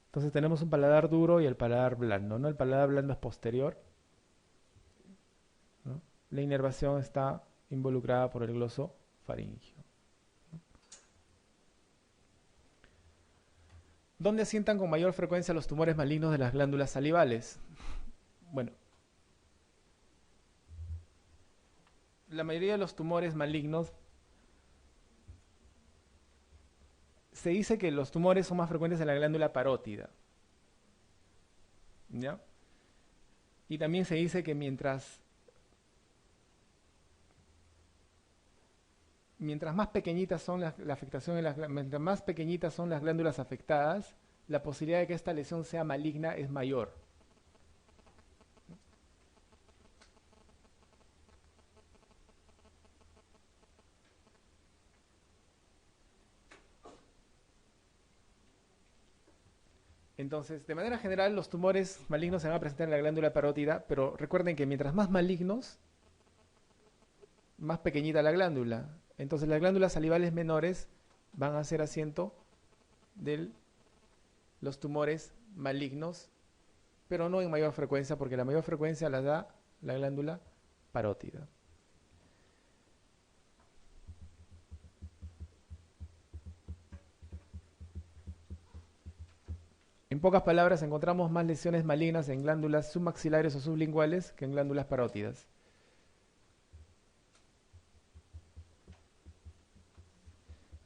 Entonces tenemos un paladar duro y el paladar blando, ¿no? El paladar blando es posterior, ¿no? La inervación está involucrada por el gloso faríngeo. ¿Dónde asientan con mayor frecuencia los tumores malignos de las glándulas salivales? Bueno, la mayoría de los tumores malignos, se dice que los tumores son más frecuentes en la glándula parótida, ¿ya? Y también se dice que mientras más pequeñitas son la afectación mientras más pequeñitas son las glándulas afectadas, la posibilidad de que esta lesión sea maligna es mayor. Entonces, de manera general, los tumores malignos se van a presentar en la glándula parótida, pero recuerden que mientras más malignos, más pequeñita la glándula. Entonces, las glándulas salivales menores van a ser asiento de los tumores malignos, pero no en mayor frecuencia, porque la mayor frecuencia la da la glándula parótida. En pocas palabras, encontramos más lesiones malignas en glándulas submaxilares o sublinguales que en glándulas parótidas.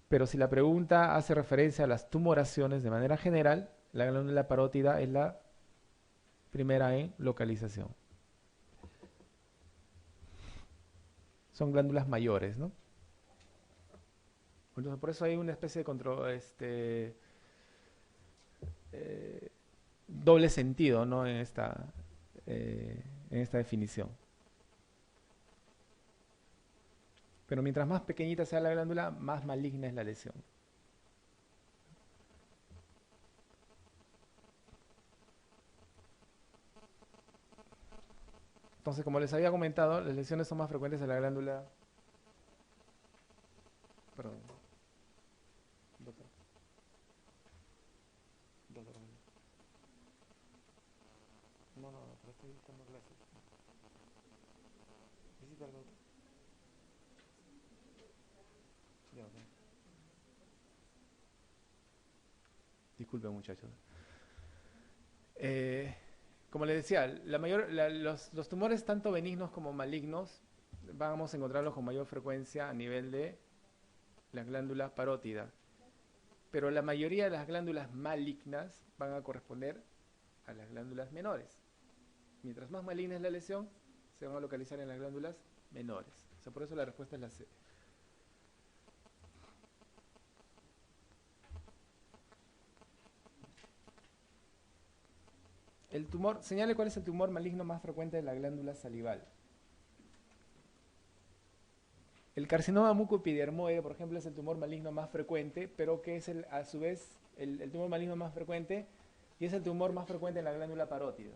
Pero si la pregunta hace referencia a las tumoraciones de manera general, la glándula parótida es la primera en localización. Son glándulas mayores, ¿no? Entonces, por eso hay una especie de doble sentido, ¿no? En esta definición. Pero mientras más pequeñita sea la glándula, más maligna es la lesión. Entonces, como les había comentado, las lesiones son más frecuentes en la glándula. Perdón, doctor. Doctor. No, no, no, pero estoy dando clases. Visita al doctor. Ya, ok. Disculpen, muchachos. Eh, Como les decía, los tumores tanto benignos como malignos vamos a encontrarlos con mayor frecuencia a nivel de la glándula parótida. Pero la mayoría de las glándulas malignas van a corresponder a las glándulas menores. Mientras más maligna es la lesión, se van a localizar en las glándulas menores. O sea, por eso la respuesta es la C. Señale cuál es el tumor maligno más frecuente de la glándula salival. El carcinoma mucoepidermoide, por ejemplo, es el tumor maligno más frecuente, pero que es a su vez el tumor maligno más frecuente y es el tumor más frecuente en la glándula parótida.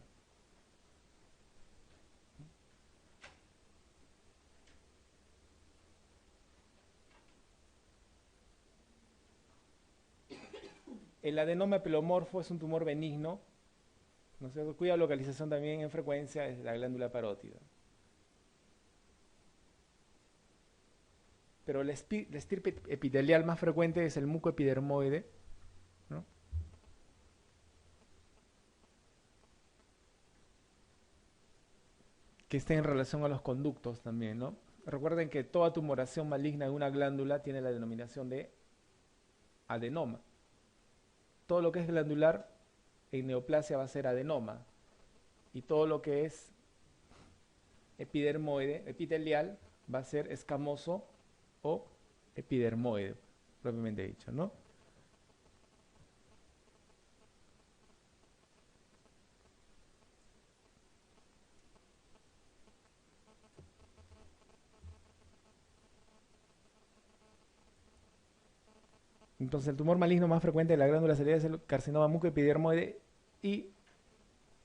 El adenoma pelomorfo es un tumor benigno, ¿no es cierto?, cuya localización también en frecuencia es la glándula parótida. Pero la estirpe epitelial más frecuente es el mucoepidermoide, ¿no?, que está en relación a los conductos también, ¿no? Recuerden que toda tumoración maligna de una glándula tiene la denominación de adenoma. Todo lo que es glandular en neoplasia va a ser adenoma y todo lo que es epidermoide, epitelial, va a ser escamoso o epidermoide, propiamente dicho, ¿no? Entonces el tumor maligno más frecuente de la glándula salival es el carcinoma mucoepidermoide y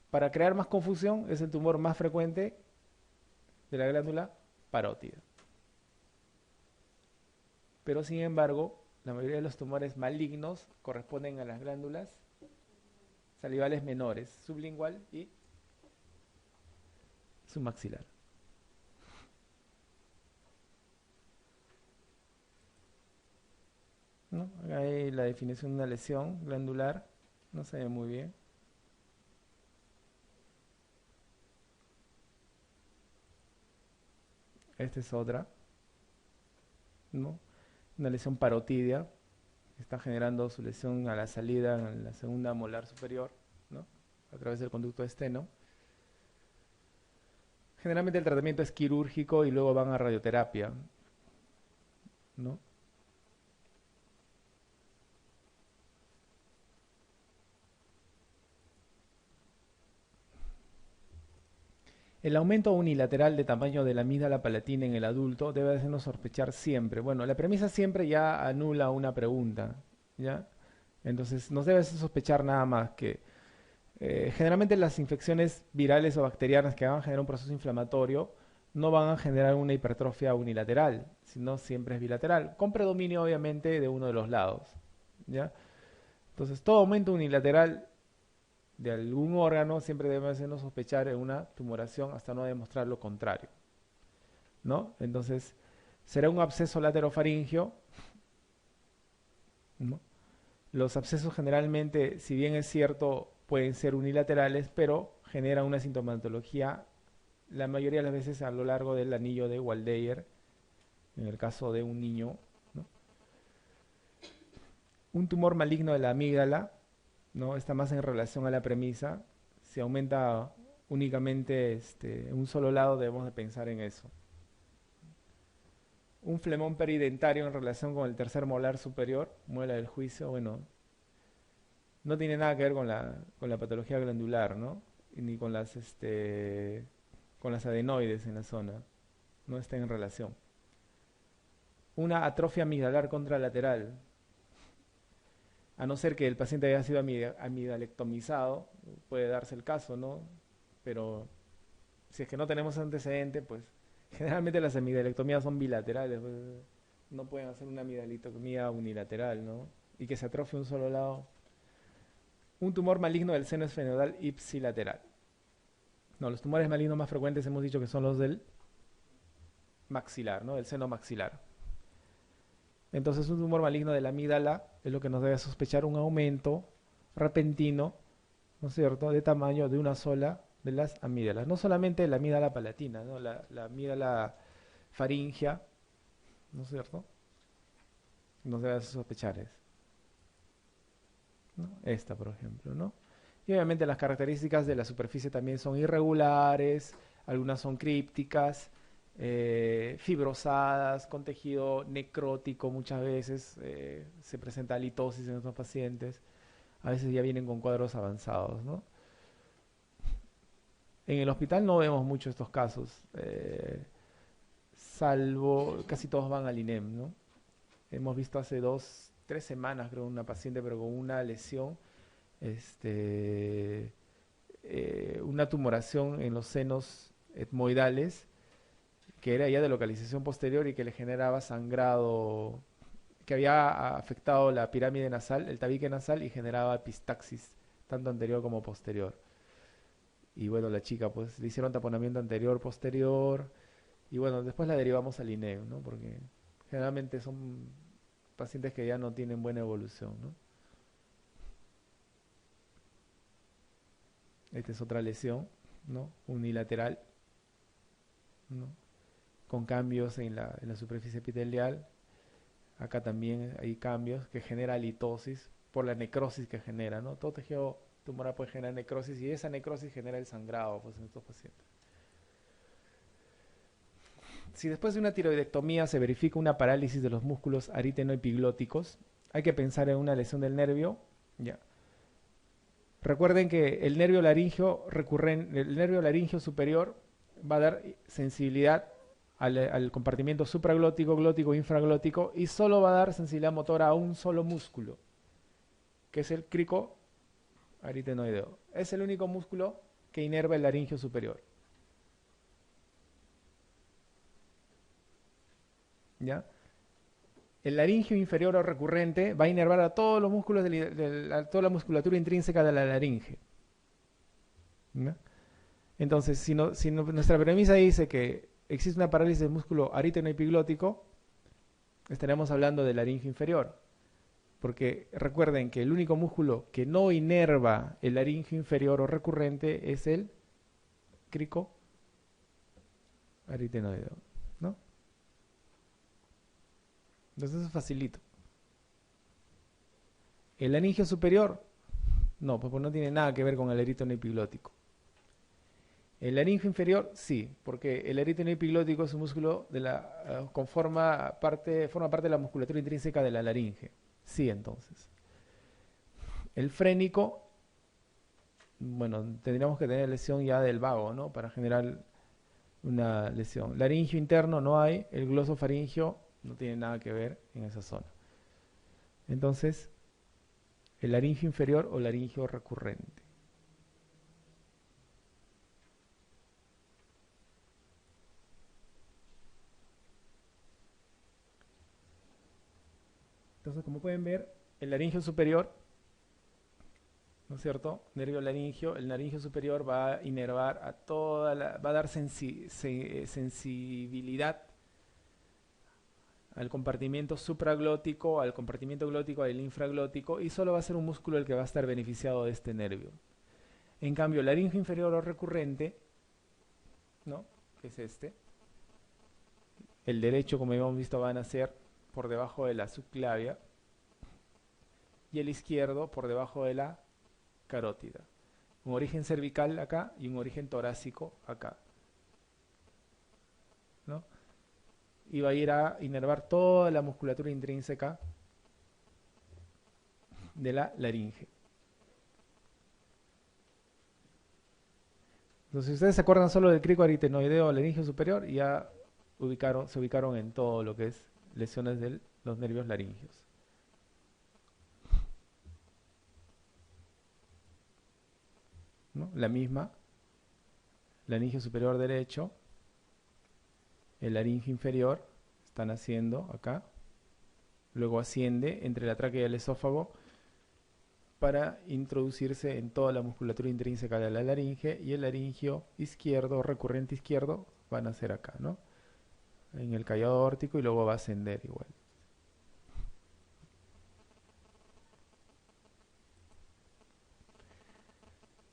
para crear más confusión es el tumor más frecuente de la glándula parótida. Pero sin embargo, la mayoría de los tumores malignos corresponden a las glándulas salivales menores, sublingual y submaxilar. ¿No? Acá hay la definición de una lesión glandular, no se ve muy bien. Esta es otra, ¿no? Una lesión parotidia, que está generando su lesión a la salida en la segunda molar superior, ¿no? A través del conducto esteno. Generalmente el tratamiento es quirúrgico y luego van a radioterapia, ¿no? El aumento unilateral de tamaño de la amígdala palatina en el adulto debe hacernos sospechar siempre. Bueno, la premisa siempre ya anula una pregunta, ¿ya? Entonces, no debe hacer sospechar nada más que generalmente las infecciones virales o bacterianas que van a generar un proceso inflamatorio no van a generar una hipertrofia unilateral, sino siempre es bilateral, con predominio obviamente de uno de los lados, ¿ya? Entonces, todo aumento unilateral de algún órgano siempre debe hacernos sospechar en una tumoración hasta no demostrar lo contrario, ¿no? Entonces, será un absceso laterofaringeo, ¿no? Los abscesos generalmente, si bien es cierto, pueden ser unilaterales, pero generan una sintomatología la mayoría de las veces a lo largo del anillo de Waldeyer, en el caso de un niño, ¿no? Un tumor maligno de la amígdala, ¿no? Está más en relación a la premisa. Si aumenta únicamente en un solo lado, debemos de pensar en eso. Un flemón peridentario en relación con el tercer molar superior, muela del juicio, bueno, no tiene nada que ver con la patología glandular, ¿no? Ni con las adenoides en la zona, no está en relación. Una atrofia amigdalar contralateral, a no ser que el paciente haya sido amidalectomizado, puede darse el caso, ¿no? Pero si es que no tenemos antecedente, pues generalmente las amidalectomías son bilaterales, pues, no pueden hacer una amidalectomía unilateral, ¿no? Y que se atrofie un solo lado. Un tumor maligno del seno esfenoidal ipsilateral. No, los tumores malignos más frecuentes hemos dicho que son los del maxilar, ¿no? Del seno maxilar. Entonces, un tumor maligno de la amígdala es lo que nos debe sospechar un aumento repentino, ¿no es cierto?, de tamaño de una sola de las amígdalas. No solamente la amígdala palatina, ¿no? La amígdala faringea, ¿no es cierto?, nos debe sospechar eso, ¿no? Esta, por ejemplo, ¿no? Y obviamente las características de la superficie también son irregulares, algunas son crípticas, fibrosadas, con tejido necrótico muchas veces, se presenta litosis en estos pacientes, a veces ya vienen con cuadros avanzados, ¿no? En el hospital no vemos mucho estos casos, salvo casi todos van al INEM, ¿no? Hemos visto hace 3 semanas, creo, una paciente pero con una lesión, este, una tumoración en los senos etmoidales que era ya de localización posterior y que le generaba sangrado, que había afectado la pirámide nasal, el tabique nasal y generaba epistaxis, tanto anterior como posterior. Y bueno, la chica pues le hicieron taponamiento anterior, posterior, y bueno, después la derivamos al INEM, ¿no? Porque generalmente son pacientes que ya no tienen buena evolución, ¿no? Esta es otra lesión, ¿no? Unilateral, ¿no? Con cambios en la superficie epitelial. Acá también hay cambios que genera litosis por la necrosis que genera, ¿no? Todo tejido tumoral puede generar necrosis y esa necrosis genera el sangrado, pues, en estos pacientes. Si después de una tiroidectomía se verifica una parálisis de los músculos aritenoepiglóticos, hay que pensar en una lesión del nervio. Ya. Recuerden que el nervio laringio superior va a dar sensibilidad al compartimiento supraglótico, glótico, infraglótico y solo va a dar sensibilidad motora a un solo músculo, que es el crico aritenoideo. Es el único músculo que inerva el laringio superior. ¿Ya? El laringio inferior o recurrente va a inervar a todos los músculos, a toda la musculatura intrínseca de la laringe. ¿No? Entonces, si nuestra premisa dice que existe una parálisis del músculo arítono epiglótico, estaremos hablando del laringio inferior. Porque recuerden que el único músculo que no inerva el laringio inferior o recurrente es el crico aritenoideo, ¿no? Entonces eso es facilito. El laringio superior, no, pues no tiene nada que ver con el arítono epiglótico. El laringio inferior, sí, porque el arítono epiglótico es un músculo forma parte de la musculatura intrínseca de la laringe. Sí, entonces. El frénico, bueno, tendríamos que tener lesión ya del vago, ¿no? Para generar una lesión. Laringio interno no hay, el glosofaringio no tiene nada que ver en esa zona. Entonces, el laringio inferior o laringio recurrente. Entonces, como pueden ver, el laringio superior, ¿no es cierto? Nervio laringio, el laringio superior va a inervar a va a dar sensibilidad al compartimiento supraglótico, al compartimiento glótico, al infraglótico, y solo va a ser un músculo el que va a estar beneficiado de este nervio. En cambio, el laringio inferior o recurrente, ¿no? Que es este, el derecho, como hemos visto, van a ser por debajo de la subclavia y el izquierdo por debajo de la carótida. Un origen cervical acá y un origen torácico acá, ¿no? Y va a ir a inervar toda la musculatura intrínseca de la laringe. Entonces, si ustedes se acuerdan solo del crico aritenoideo laringio superior, ya se ubicaron en todo lo que es lesiones de los nervios laringios. ¿No? La misma, laringio superior derecho, el laringio inferior, están haciendo acá, luego asciende entre la tráquea y el esófago para introducirse en toda la musculatura intrínseca de la laringe, y el laringio izquierdo, recurrente izquierdo, van a ser acá, ¿no? En el callado aórtico, y luego va a ascender igual.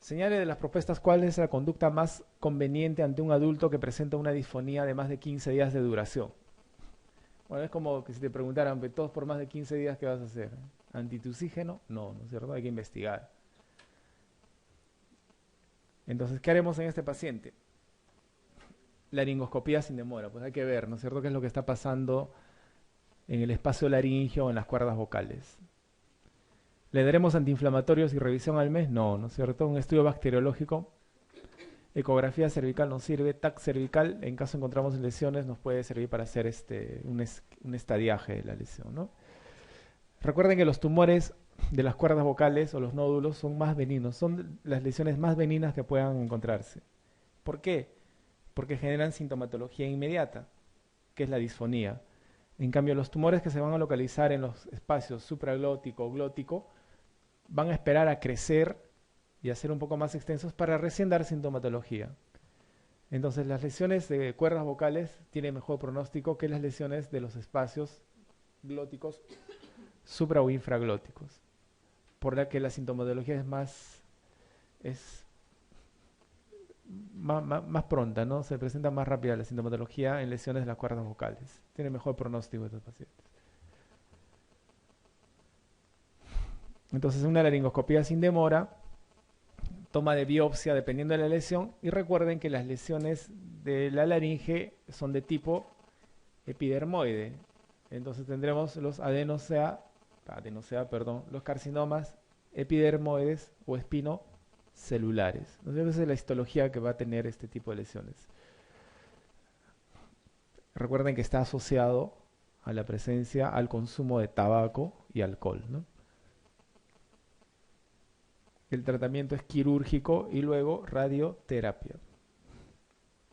Señale de las propuestas cuál es la conducta más conveniente ante un adulto que presenta una disfonía de más de 15 días de duración. Bueno, es como que si te preguntaran, todos por más de 15 días, ¿qué vas a hacer? ¿Antitusígeno? No, ¿no es cierto? Hay que investigar. Entonces, ¿qué haremos en este paciente? Laringoscopía sin demora. Pues hay que ver, ¿no es cierto?, qué es lo que está pasando en el espacio laringio o en las cuerdas vocales. ¿Le daremos antiinflamatorios y revisión al mes? No, ¿no es cierto? Un estudio bacteriológico, ecografía cervical nos sirve, TAC cervical, en caso encontramos lesiones, nos puede servir para hacer un estadiaje de la lesión, ¿no? Recuerden que los tumores de las cuerdas vocales o los nódulos son más benignos, son las lesiones más benignas que puedan encontrarse. ¿Por qué? Porque generan sintomatología inmediata, que es la disfonía. En cambio, los tumores que se van a localizar en los espacios supraglótico o glótico van a esperar a crecer y a ser un poco más extensos para recién dar sintomatología. Entonces, las lesiones de cuerdas vocales tienen mejor pronóstico que las lesiones de los espacios glóticos supra o infraglóticos, por la que la sintomatología es más pronta, ¿no? Se presenta más rápida la sintomatología en lesiones de las cuerdas vocales. Tiene mejor pronóstico estos pacientes. Entonces, una laringoscopía sin demora, toma de biopsia dependiendo de la lesión, y recuerden que las lesiones de la laringe son de tipo epidermoide. Entonces tendremos los los carcinomas epidermoides o espinocelulares. Entonces esa es la histología que va a tener este tipo de lesiones. Recuerden que está asociado a la presencia, al consumo de tabaco y alcohol, ¿no? El tratamiento es quirúrgico y luego radioterapia.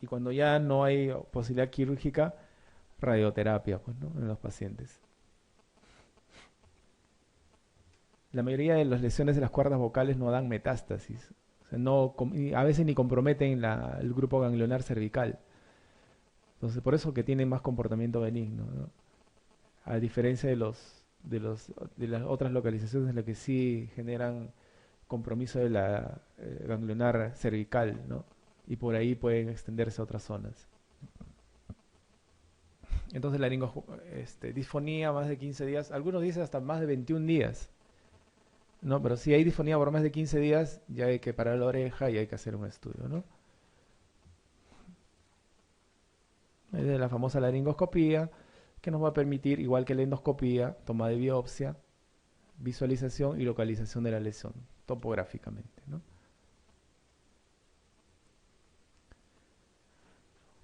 Y cuando ya no hay posibilidad quirúrgica, radioterapia, pues, ¿no?, en los pacientes. la mayoría de las lesiones de las cuerdas vocales no dan metástasis. O sea, y a veces ni comprometen el grupo ganglionar cervical. Entonces, por eso que tienen más comportamiento benigno, ¿no? A diferencia de las otras localizaciones en las que sí generan compromiso de la ganglionar cervical, ¿no? Y por ahí pueden extenderse a otras zonas. Entonces disfonía más de 15 días, algunos dicen hasta más de 21 días, ¿no? Pero si hay disfonía por más de 15 días, ya hay que parar la oreja y hay que hacer un estudio, ¿no? Es de la famosa laringoscopía, que nos va a permitir, igual que la endoscopía, toma de biopsia, visualización y localización de la lesión, topográficamente, ¿no?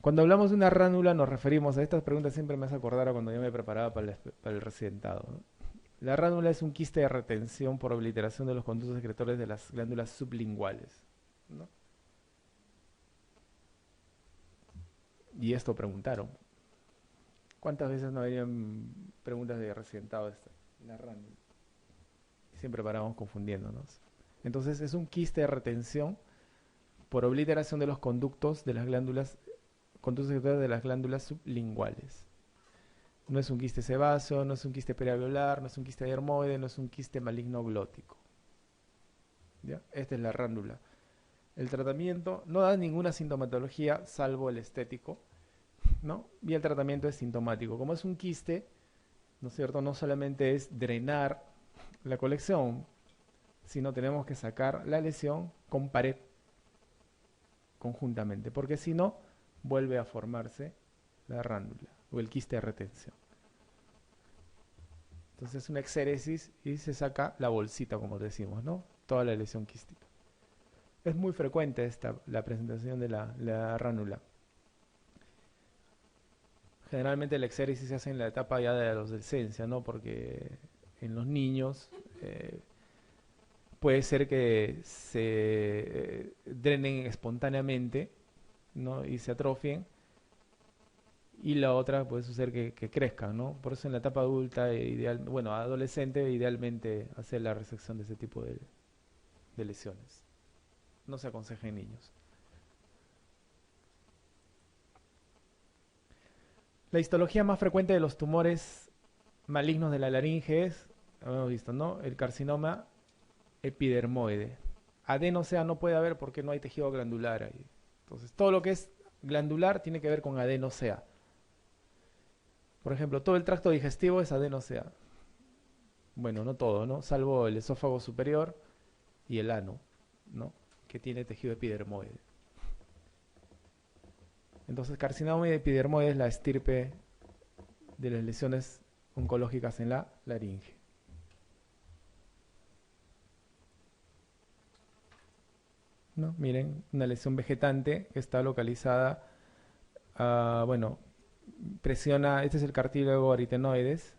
Cuando hablamos de una ránula nos referimos a estas preguntas, siempre me hace acordar a cuando yo me preparaba para el residentado, ¿no? La ránula es un quiste de retención por obliteración de los conductos secretores de las glándulas sublinguales, ¿no? Y esto preguntaron. ¿Cuántas veces no habían preguntas de residentado esta? La ránula. Siempre paramos confundiéndonos. Entonces es un quiste de retención por obliteración de los conductos secretores de las glándulas sublinguales. No es un quiste sebáceo, no es un quiste perialveolar, no es un quiste dermoide, no es un quiste maligno glótico. ¿Ya? Esta es la ránula. El tratamiento no da ninguna sintomatología salvo el estético, ¿no? Y el tratamiento es sintomático. Como es un quiste, ¿no es cierto? No solamente es drenar la colección, sino tenemos que sacar la lesión con pared conjuntamente, porque si no, vuelve a formarse la rándula o el quiste de retención. Entonces es una exéresis y se saca la bolsita, como decimos, ¿no? Toda la lesión quística. Es muy frecuente la presentación de la ránula. Generalmente la exéresis se hace en la etapa ya de la adolescencia, ¿no? Porque en los niños puede ser que se drenen espontáneamente, ¿no? Y se atrofien. Y la otra puede suceder que crezcan, ¿no? Por eso en la etapa adulta, adolescente, idealmente hacer la resección de ese tipo de lesiones. No se aconseja en niños. La histología más frecuente de los tumores malignos de la laringe es, hemos visto, ¿no? El carcinoma epidermoide. Adenosea no puede haber porque no hay tejido glandular ahí. Entonces, todo lo que es glandular tiene que ver con adenosea. Por ejemplo, todo el tracto digestivo es adenosea. Bueno, no todo, ¿no? Salvo el esófago superior y el ano, ¿no? Que tiene tejido epidermoide. Entonces, carcinoma epidermoide es la estirpe de las lesiones oncológicas en la laringe. ¿No? Miren, una lesión vegetante que está localizada, presiona, este es el cartílago aritenoides,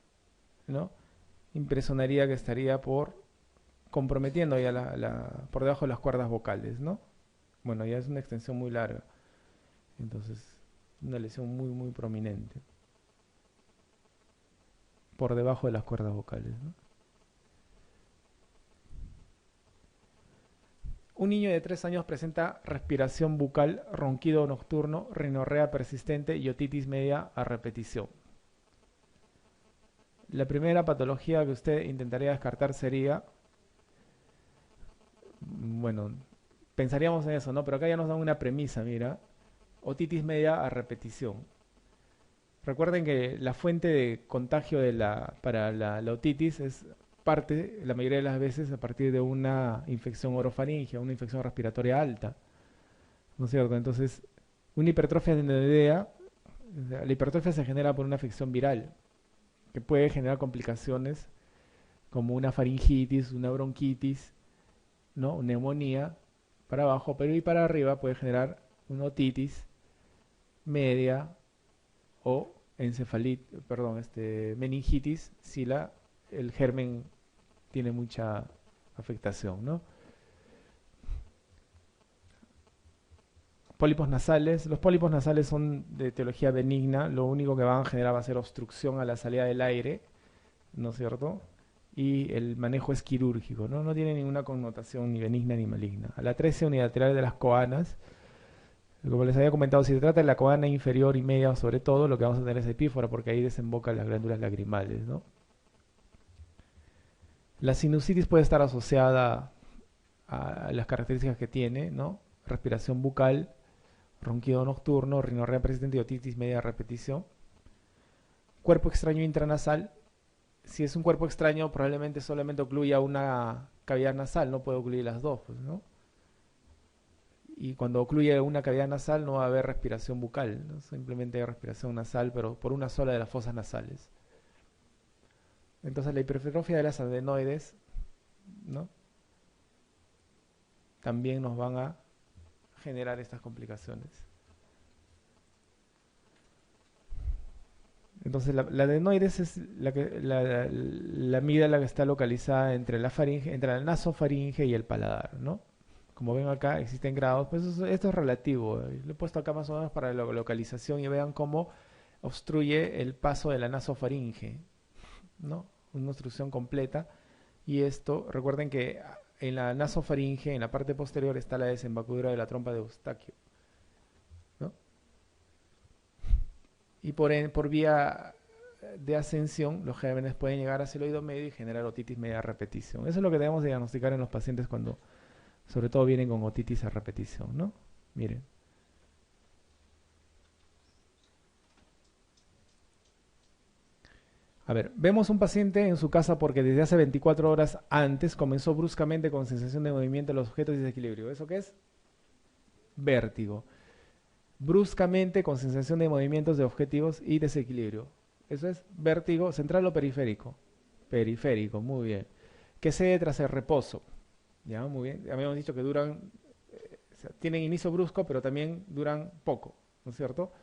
¿no? Impresionaría que estaría comprometiendo ya por debajo de las cuerdas vocales, ¿no? Bueno, ya es una extensión muy larga. Entonces, una lesión muy, muy prominente. Por debajo de las cuerdas vocales, ¿no? Un niño de 3 años presenta respiración bucal, ronquido nocturno, rinorrea persistente y otitis media a repetición. La primera patología que usted intentaría descartar sería, pensaríamos en eso, ¿no? Pero acá ya nos dan una premisa, mira, otitis media a repetición. Recuerden que la fuente de contagio para la otitis es parte, la mayoría de las veces, a partir de una infección orofaringia, una infección respiratoria alta, ¿no es cierto? Entonces, una hipertrofia adenoidea, la hipertrofia se genera por una afección viral, que puede generar complicaciones como una faringitis, una bronquitis, ¿no? Neumonía para abajo, pero y para arriba puede generar una otitis media o meningitis si el germen tiene mucha afectación, ¿no? Pólipos nasales. Los pólipos nasales son de etiología benigna. Lo único que van a generar va a ser obstrucción a la salida del aire, ¿no es cierto? y el manejo es quirúrgico, ¿no? No tiene ninguna connotación ni benigna ni maligna. A la atresia unilateral de las coanas, como les había comentado, si se trata de la coana inferior y media sobre todo, lo que vamos a tener es epífora porque ahí desembocan las glándulas lagrimales, ¿no? La sinusitis puede estar asociada a las características que tiene, ¿no? Respiración bucal, ronquido nocturno, rinorrea persistente y otitis media repetición. Cuerpo extraño intranasal. Si es un cuerpo extraño, probablemente solamente ocluya una cavidad nasal, no puede ocluir las dos, pues, ¿no? Y cuando ocluye una cavidad nasal no va a haber respiración bucal, ¿no? Simplemente hay respiración nasal, pero por una sola de las fosas nasales. Entonces la hipertrofia de las adenoides, ¿no? También nos van a generar estas complicaciones. Entonces la adenoides es la amígdala que está localizada entre la faringe, entre la nasofaringe y el paladar, ¿no? Como ven acá existen grados, pues esto es relativo. Lo he puesto acá más o menos para la localización y vean cómo obstruye el paso de la nasofaringe, ¿no? Una obstrucción completa. Y esto, recuerden que en la nasofaringe, en la parte posterior, está la desembocadura de la trompa de Eustaquio, ¿no? Y por vía de ascensión, los gérmenes pueden llegar hacia el oído medio y generar otitis media a repetición. Eso es lo que debemos diagnosticar en los pacientes cuando, sobre todo, vienen con otitis a repetición, ¿no? Miren. A ver, vemos un paciente en su casa porque desde hace 24 horas antes comenzó bruscamente con sensación de movimiento de los objetos y desequilibrio. ¿Eso qué es? Vértigo. Bruscamente con sensación de movimientos de objetivos y desequilibrio. Eso es vértigo central o periférico. Periférico, muy bien. Que cede tras el reposo. Ya, muy bien. Ya habíamos dicho que duran, o sea, tienen inicio brusco, pero también duran poco, ¿no es cierto?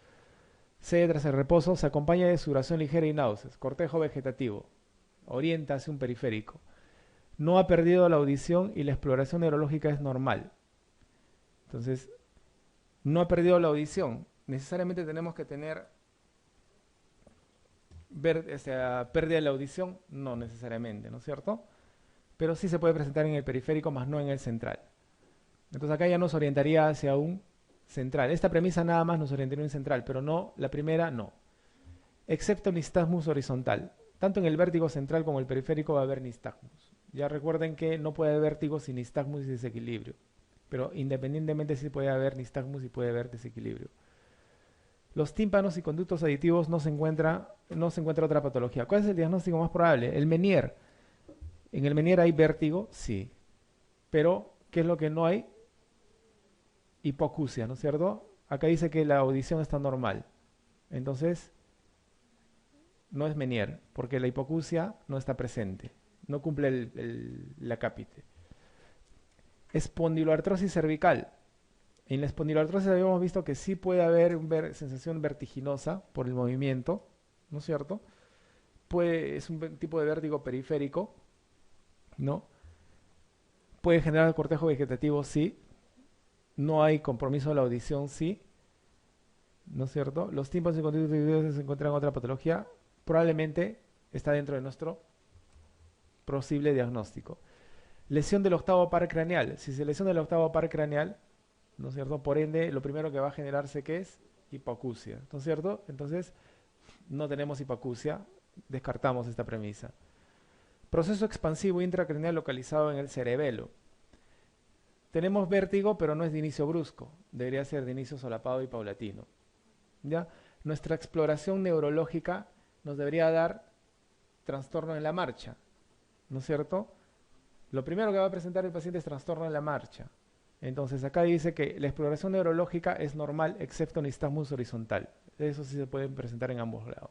Cede tras el reposo, se acompaña de sudoración ligera y náuseas. Cortejo vegetativo. Orienta hacia un periférico. No ha perdido la audición y la exploración neurológica es normal. Entonces, no ha perdido la audición. Necesariamente tenemos que tener o sea, pérdida de la audición, no necesariamente, ¿no es cierto? Pero sí se puede presentar en el periférico, más no en el central. Entonces acá ya nos orientaría hacia un central. Esta premisa nada más nos orientaría a un central, pero no, la primera no. Excepto nistagmus horizontal. Tanto en el vértigo central como el periférico va a haber nistagmus. Ya recuerden que no puede haber vértigo sin nistagmus y desequilibrio. Pero independientemente sí puede haber nistagmus y puede haber desequilibrio. Los tímpanos y conductos aditivos no se encuentra otra patología. ¿Cuál es el diagnóstico más probable? El Meniere. ¿En el Meniere hay vértigo? Sí. Pero, ¿qué es lo que no hay? Hipoacusia, ¿no es cierto? Acá dice que la audición está normal. Entonces, no es Meniere, porque la hipoacusia no está presente. No cumple la cápite. Espondiloartrosis cervical. En la espondiloartrosis habíamos visto que sí puede haber una sensación vertiginosa por el movimiento, ¿no es cierto? Es un tipo de vértigo periférico, ¿no? Puede generar cortejo vegetativo, sí. No hay compromiso de la audición, sí. ¿No es cierto? Los tímpanos y conductos aditivos se encuentran en otra patología. Probablemente está dentro de nuestro posible diagnóstico. Lesión del octavo par craneal. Si se lesiona el octavo par craneal, ¿no es cierto? Por ende, lo primero que va a generarse, ¿qué es? Hipoacusia, ¿no es cierto? Entonces, no tenemos hipoacusia, descartamos esta premisa. Proceso expansivo intracraneal localizado en el cerebelo. Tenemos vértigo, pero no es de inicio brusco, debería ser de inicio solapado y paulatino. ¿Ya? Nuestra exploración neurológica nos debería dar trastorno en la marcha, ¿no es cierto? Lo primero que va a presentar el paciente es trastorno en la marcha. Entonces acá dice que la exploración neurológica es normal excepto nistagmus horizontal. Eso sí se puede presentar en ambos lados.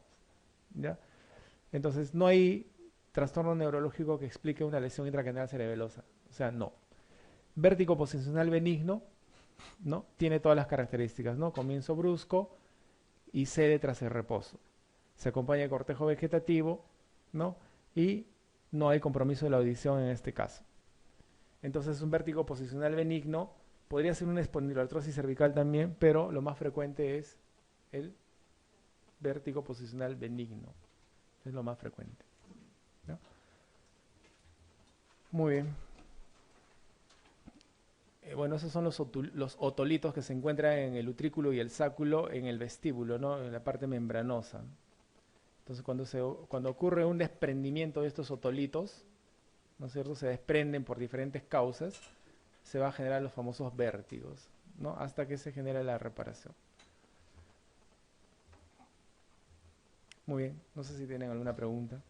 ¿Ya? Entonces no hay trastorno neurológico que explique una lesión intracraneal cerebelosa. O sea, no. Vértigo posicional benigno, ¿no? Tiene todas las características, ¿no? Comienzo brusco y cede tras el reposo. Se acompaña de cortejo vegetativo, ¿no? Y no hay compromiso de la audición en este caso. Entonces un vértigo posicional benigno podría ser una espondiloartrosis cervical también, pero lo más frecuente es el vértigo posicional benigno. Es lo más frecuente, ¿no? Muy bien. Bueno, esos son los otolitos que se encuentran en el utrículo y el sáculo en el vestíbulo, ¿no? En la parte membranosa. Entonces, cuando ocurre un desprendimiento de estos otolitos, ¿no es cierto? Se desprenden por diferentes causas, se va a generar los famosos vértigos, ¿no? Hasta que se genera la reparación. Muy bien, no sé si tienen alguna pregunta.